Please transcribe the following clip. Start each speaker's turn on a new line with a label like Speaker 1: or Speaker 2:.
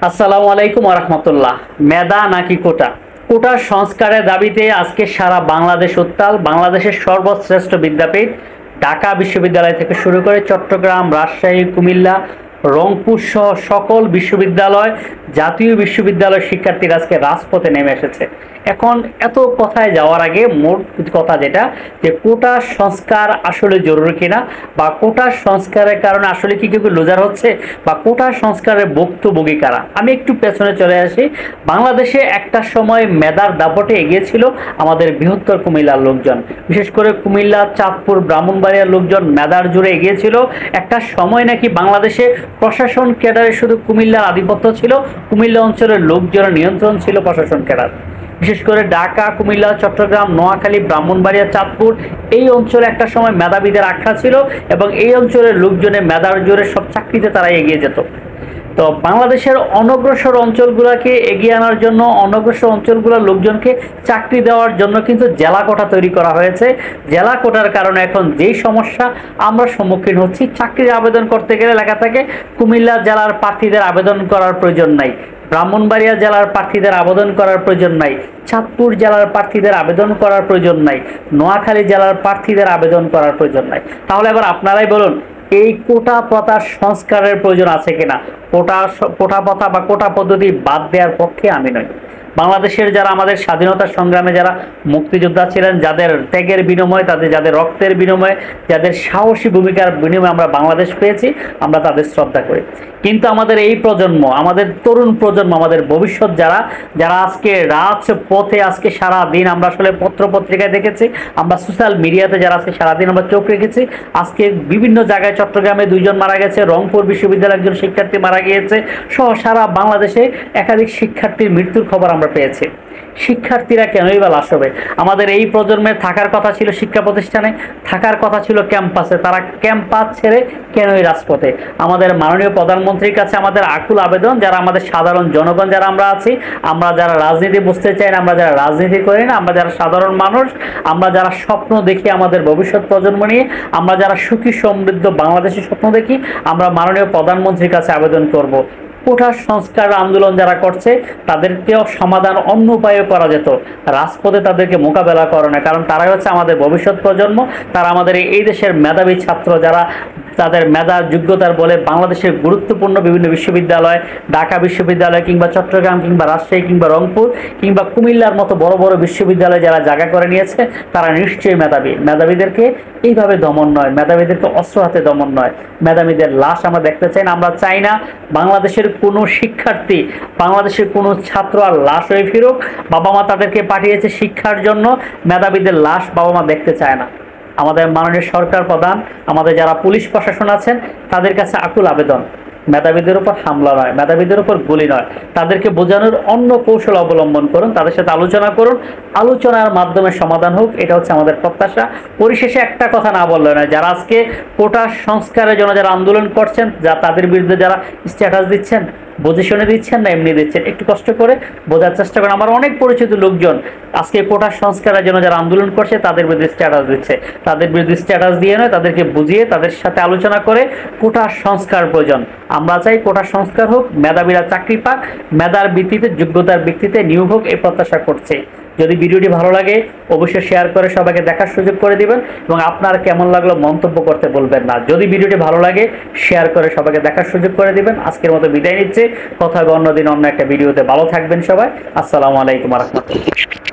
Speaker 1: আসসালামু আলাইকুম ওয়া রাহমাতুল্লাহ। মেধা নাকি কোটা? কোটা সংস্কারের দাবিতে আজকে সারা বাংলাদেশ উত্তাল। বাংলাদেশের সর্বশ্রেষ্ঠ বিদ্যাপীঠ ঢাকা বিশ্ববিদ্যালয় থেকে শুরু করে চট্টগ্রাম, রাজশাহী, কুমিল্লা, রংপুর সহ সকল বিশ্ববিদ্যালয়, জাতীয় বিশ্ববিদ্যালয়ের শিক্ষার্থীরা আজকে রাজপথে নেমে এসেছে। এখন এত কথায় যাওয়ার আগে মোট কথা যেটা, যে কোটা সংস্কার আসলে জরুরি কিনা, বা কোটা সংস্কারের কারণে আসলে কি কেউ লুজার হচ্ছে, বা কোটা সংস্কারের ভুক্তভোগী কারা। আমি একটু পেছনে চলে আসি। বাংলাদেশে একটা সময় মেধার দাপটে এগিয়েছিল আমাদের বৃহত্তর কুমিল্লার লোকজন, বিশেষ করে কুমিল্লা, চাঁদপুর, ব্রাহ্মণবাড়িয়ার লোকজন মেধার জুড়ে এগিয়েছিল। একটা সময় নাকি বাংলাদেশে প্রশাসন ক্যাডারে শুধু কুমিল্লার আধিপত্য ছিল, কুমিল্লা অঞ্চলের লোকজনের নিয়ন্ত্রণ ছিল প্রশাসন ক্যাডার। বিশেষ করে ঢাকা, কুমিল্লা, চট্টগ্রাম, নোয়াখালী, ব্রাহ্মণবাড়িয়া, চাঁদপুর এই অঞ্চলে একটা সময় মেধাবীদের আখড়া ছিল, এবং এই অঞ্চলের লোকজনের মেধার জোরে সব চাকরিতে তারা এগিয়ে যেত। তো বাংলাদেশের অনগ্রসর অঞ্চলগুলোকে এগিয়ে আনার জন্য, অনগ্রসর অঞ্চলগুলোর লোকজনকে চাকরি দেওয়ার জন্য কিন্তু জেলা কোটা তৈরি করা হয়েছে। জেলা কোটার কারণে এখন যেই সমস্যা আমরা সম্মুখীন হচ্ছি, চাকরির আবেদন করতে গেলে লেখা থাকে কুমিল্লা জেলার প্রার্থীদের আবেদন করার প্রয়োজন নাই, ব্রাহ্মণবাড়িয়া জেলার প্রার্থীদের আবেদন করার প্রয়োজন নাই, চাঁদপুর জেলার প্রার্থীদের আবেদন করার প্রয়োজন নাই, নোয়াখালী জেলার প্রার্থীদের আবেদন করার প্রয়োজন নাই। তাহলে এবার আপনারাই বলুন, এই কোটা প্রথার সংস্কারের প্রয়োজন আছে কিনা? কোটা প্রথা বা কোটা পদ্ধতি বাদ দেওয়ার পক্ষে আমি নই। বাংলাদেশের যারা আমাদের স্বাধীনতা সংগ্রামে যারা মুক্তিযোদ্ধা ছিলেন, যাদের ত্যাগের বিনিময়ে, যাদের রক্তের বিনিময়ে, যাদের সাহসী ভূমিকার বিনিময়ে আমরা বাংলাদেশ পেয়েছি, আমরা তাদের শ্রদ্ধা করি। কিন্তু আমাদের এই প্রজন্ম, আমাদের তরুণ প্রজন্ম, আমাদের ভবিষ্যৎ যারা যারা আজকে রাজপথে, আজকে সারা দিন আমরা আসলে পত্র পত্রিকায় দেখেছি, আমরা সোশ্যাল মিডিয়াতে যারা আজকে সারাদিন আমরা চোখ রেখেছি, আজকে বিভিন্ন জায়গায়, চট্টগ্রামে 2 জন মারা গেছে, রংপুর বিশ্ববিদ্যালয়ের একজন শিক্ষার্থী মারা গিয়েছে সহ সারা বাংলাদেশে একাধিক শিক্ষার্থীর মৃত্যুর খবর আমরা পেয়েছি। শিক্ষার্থীরা কেনই বা লাশ হবে? আমাদের এই প্রজন্মের থাকার কথা ছিল শিক্ষা প্রতিষ্ঠানে, থাকার কথা ছিল ক্যাম্পাসে, তারা ক্যাম্পাস ছেড়ে কেনই রাজপথে? আমাদের মাননীয় প্রধানমন্ত্রীর কাছে আমাদের আকুল আবেদন, যারা আমাদের সাধারণ জনগণ যারা আমরা আছি, আমরা যারা রাজনীতি বুঝতে চাই না, আমরা যারা রাজনীতি করি না, আমরা যারা সাধারণ মানুষ, আমরা যারা স্বপ্ন দেখি আমাদের ভবিষ্যৎ প্রজন্ম নিয়ে, আমরা যারা সুখী সমৃদ্ধ বাংলাদেশের স্বপ্ন দেখি, আমরা মাননীয় প্রধানমন্ত্রীর কাছে আবেদন করব, কোটা সংস্কার আন্দোলন যারা করছে তাদেরকেও সমাধান অন্য উপায়ে করা যেত, রাজপথে তাদেরকে মোকাবেলা করে না। কারণ তারাই হচ্ছে আমাদের ভবিষ্যৎ প্রজন্ম, তারা আমাদের এই দেশের মেধাবী ছাত্র, যারা তাদের মেধার যোগ্যতার বলে বাংলাদেশের গুরুত্বপূর্ণ বিভিন্ন বিশ্ববিদ্যালয়, ঢাকা বিশ্ববিদ্যালয় কিংবা চট্টগ্রাম কিংবা রাজশাহী কিংবা রংপুর কিংবা কুমিল্লার মতো বড় বড় বিশ্ববিদ্যালয়ে যারা জায়গা করে নিয়েছে, তারা নিশ্চয়ই মেধাবী। মেধাবীদেরকে এইভাবে দমন নয়, মেধাবীদেরকে অস্ত্র হাতে দমন নয়, মেধাবীদের লাশ আমরা দেখতে চাই না। আমরা চাই না বাংলাদেশের কোনো শিক্ষার্থী, বাংলাদেশের কোনো ছাত্র আর লাশ হয়ে ফিরুক। বাবা মা তাদেরকে পাঠিয়েছে শিক্ষার জন্য, মেধাবীদের লাশ বাবা মা দেখতে চায় না। আমাদের মাননীয় সরকার প্রধান, আমাদের যারা পুলিশ প্রশাসন আছেন, তাদের কাছে আকুল আবেদন, মেধাবীদের উপর হামলা নয়, মেধাবীদের উপর গুলি নয়, তাদেরকে বোঝানোর অন্য কৌশল অবলম্বন করুন, তাদের সাথে আলোচনা করুন, আলোচনার মাধ্যমে সমাধান হোক, এটা হচ্ছে আমাদের প্রত্যাশা। পরিশেষে একটা কথা না বললে নয়, যারা আজকে কোটা সংস্কারের জন্য যারা আন্দোলন করছেন, তাদের বিরুদ্ধে যারা স্ট্যাটাস দিচ্ছেন, বুঝে শুনে দিচ্ছেন না এমনি দিচ্ছেন, একটু কষ্ট করে বোঝার চেষ্টা করেন। আমার অনেক পরিচিত লোকজন আজকে কোটা সংস্কারের জন্য যারা আন্দোলন করছে তাদের বিরুদ্ধে স্ট্যাটাস দিচ্ছে, তাদের বিরুদ্ধে স্ট্যাটাস দিয়ে নয়, তাদেরকে বুঝিয়ে তাদের সাথে আলোচনা করে কোটা সংস্কার প্রয়োজন। আমরা চাই কোটা সংস্কার হোক, মেধাবীরা চাকরি পাক, মেধার ভিত্তিতে, যোগ্যতার ভিত্তিতে নিয়োগ হোক, এই প্রত্যাশা করছে। যদি ভিডিওটি ভালো লাগে অবশ্যই শেয়ার করে সবাইকে দেখার সুযোগ করে দিবেন, এবং আপনার কেমন লাগলো মন্তব্য করতে বলবেন না। যদি ভিডিওটি ভালো লাগে শেয়ার করে সবাইকে দেখার সুযোগ করে দিবেন। আজকের মতো বিদায় নিচ্ছে, কথা হবে অন্যদিন অন্য একটা ভিডিওতে। ভালো থাকবেন সবাই। আসসালামু আলাইকুম ওয়া রাহমাতুল্লাহ।